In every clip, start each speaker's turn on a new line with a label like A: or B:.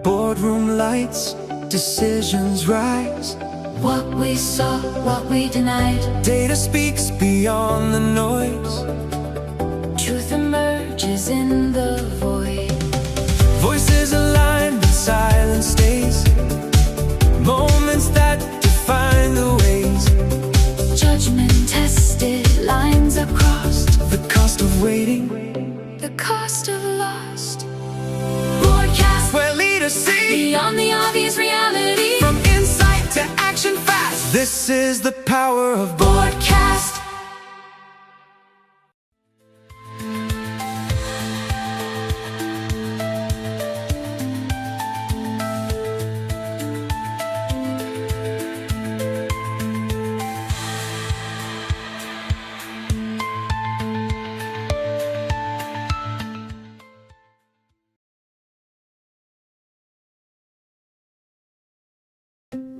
A: Boardroom lights, decisions rise.
B: What we saw, what we denied.
A: Data speaks beyond the noise.
B: Truth emerges in the void.
A: Voices aligned and silence stays. Moments that define the ways.
B: Judgment tested, lines are crossed.
A: The cost of waiting,
B: The cost of lost. Broadcast
A: where leaders see
B: beyond the obvious reality.
A: from insight to action fast. This is the power of
B: Broadcast.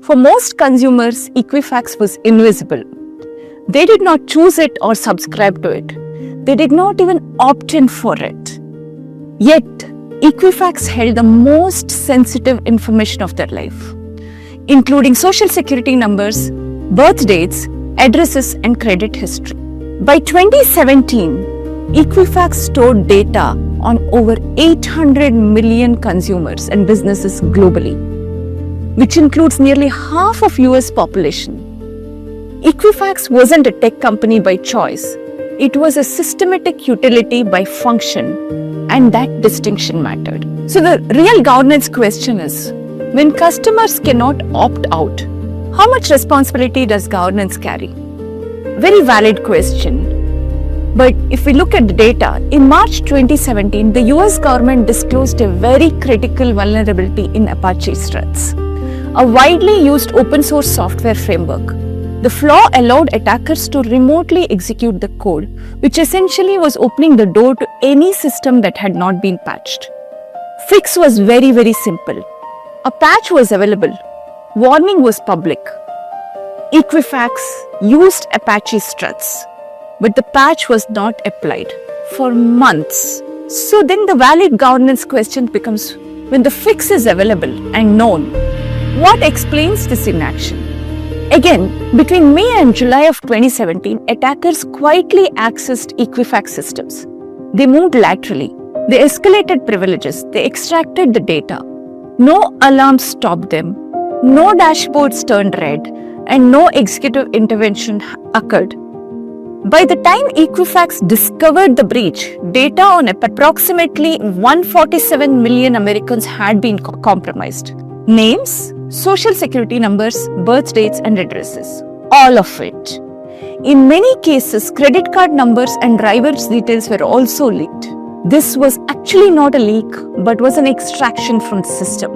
C: For most consumers, Equifax was invisible. They did not choose it or subscribe to it. They did not even opt in for it. Yet, Equifax held the most sensitive information of their life, including social security numbers, birth dates, addresses, and credit history. By 2017, Equifax stored data on over 800 million consumers and businesses globally, which includes nearly half of US population. Equifax wasn't a tech company by choice. It was a systematic utility by function, and that distinction mattered. So the real governance question is, when customers cannot opt out, how much responsibility does governance carry? Very valid question. But if we look at the data, in March 2017, the US government disclosed a very critical vulnerability in Apache Struts, a widely used open source software framework. The flaw allowed attackers to remotely execute the code, which essentially was opening the door to any system that had not been patched. Fix was very simple. A patch was available. Warning was public. Equifax used Apache Struts, but the patch was not applied for months. So then the valid governance question becomes, when the fix is available and known, what explains this inaction? Again, between May and July of 2017, attackers quietly accessed Equifax systems. They moved laterally. They escalated privileges. They extracted the data. No alarms stopped them. No dashboards turned red. And no executive intervention occurred. By the time Equifax discovered the breach, data on approximately 147 million Americans had been compromised. Names, social security numbers, birth dates, and addresses. All of it. In many cases, credit card numbers and driver's details were also leaked. This was actually not a leak, but was an extraction from the system.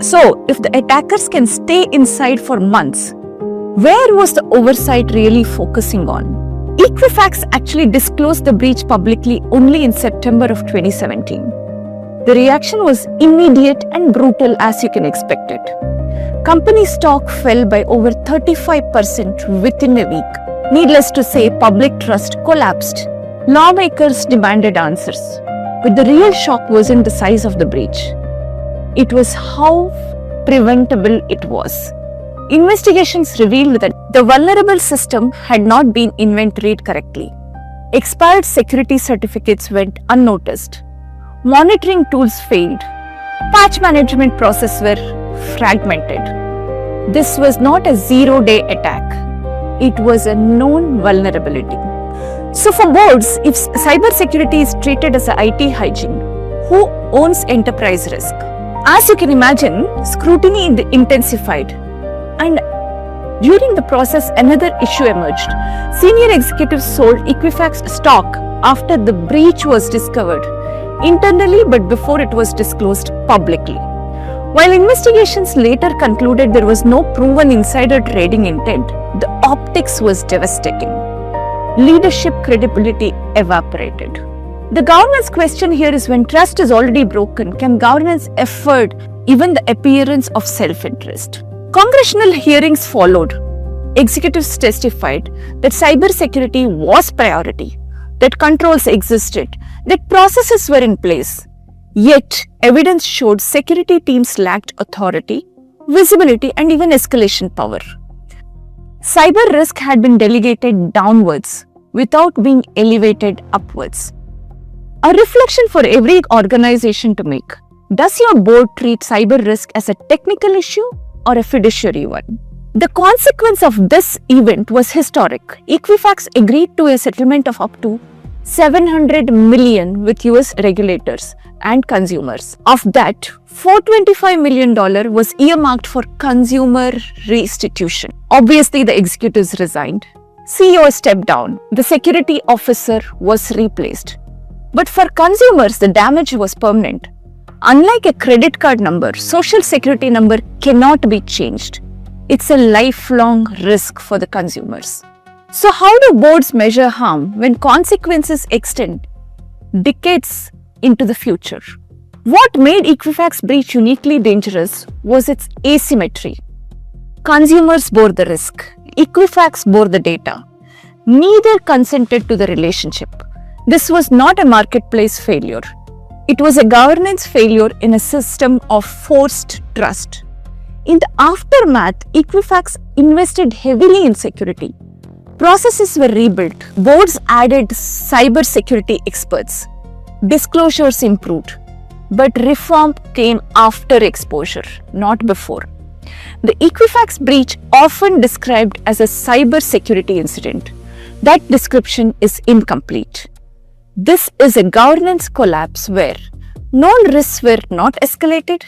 C: So, if the attackers can stay inside for months, where was the oversight really focusing on? Equifax actually disclosed the breach publicly only in September of 2017. The reaction was immediate and brutal, as you can expect it. Company stock fell by over 35% within a week. Needless to say, public trust collapsed. Lawmakers demanded answers. But the real shock wasn't the size of the breach. It was how preventable it was. Investigations revealed that the vulnerable system had not been inventoried correctly. Expired security certificates went unnoticed. Monitoring tools failed. Patch management processes were fragmented. This was not a zero-day attack. It was a known vulnerability. So for boards, if cybersecurity is treated as an IT hygiene, who owns enterprise risk? As you can imagine, scrutiny intensified. And during the process, another issue emerged. Senior executives sold Equifax stock after the breach was discovered internally, but before it was disclosed publicly. While investigations later concluded there was no proven insider trading intent, the optics was devastating. Leadership credibility evaporated. The governance question here is, when trust is already broken, can governance afford even the appearance of self-interest? Congressional hearings followed. Executives testified that cybersecurity was priority, that controls existed, that processes were in place. Yet, evidence showed security teams lacked authority, visibility, and even escalation power. Cyber risk had been delegated downwards without being elevated upwards. A reflection for every organization to make. Does your board treat cyber risk as a technical issue or a fiduciary one? The consequence of this event was historic. Equifax agreed to a settlement of up to $700 million with US regulators and consumers. Of that, $425 million was earmarked for consumer restitution. Obviously, the executives resigned. CEO stepped down. The security officer was replaced. But for consumers, the damage was permanent. Unlike a credit card number, social security number cannot be changed. It's a lifelong risk for the consumers. So how do boards measure harm when consequences extend decades into the future? What made Equifax breach uniquely dangerous was its asymmetry. Consumers bore the risk. Equifax bore the data. Neither consented to the relationship. This was not a marketplace failure. It was a governance failure in a system of forced trust. In the aftermath, Equifax invested heavily in security. Processes were rebuilt. Boards added cyber security experts. Disclosures improved. But reform came after exposure, not before. The Equifax breach, often described as a cyber security incident, that description is incomplete. This is a governance collapse where known risks were not escalated,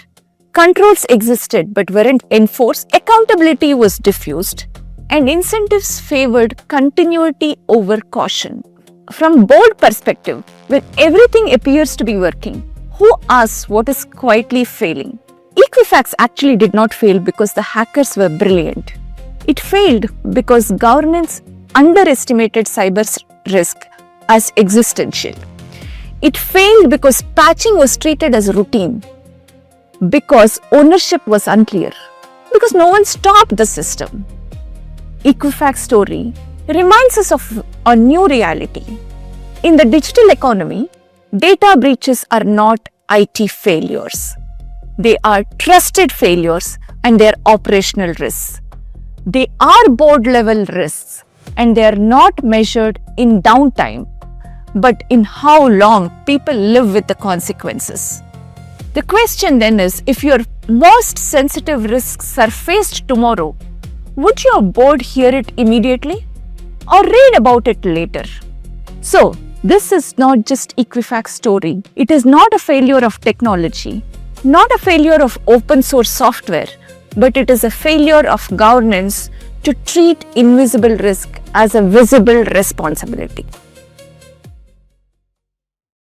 C: controls existed but weren't enforced, accountability was diffused, and incentives favored continuity over caution. From board perspective, when everything appears to be working, who asks what is quietly failing? Equifax actually did not fail because the hackers were brilliant. It failed because governance underestimated cyber risk as existential. It failed because patching was treated as routine, because ownership was unclear, because no one stopped the system. Equifax story reminds us of a new reality. In the digital economy, data breaches are not IT failures. They are trusted failures and they are operational risks. They are board level risks and they are not measured in downtime, but in how long people live with the consequences. The question then is, if your most sensitive risks surfaced tomorrow, would your board hear it immediately or read about it later? So, this is not just Equifax story. It is not a failure of technology, not a failure of open source software, but it is a failure of governance to treat invisible risk as a visible responsibility.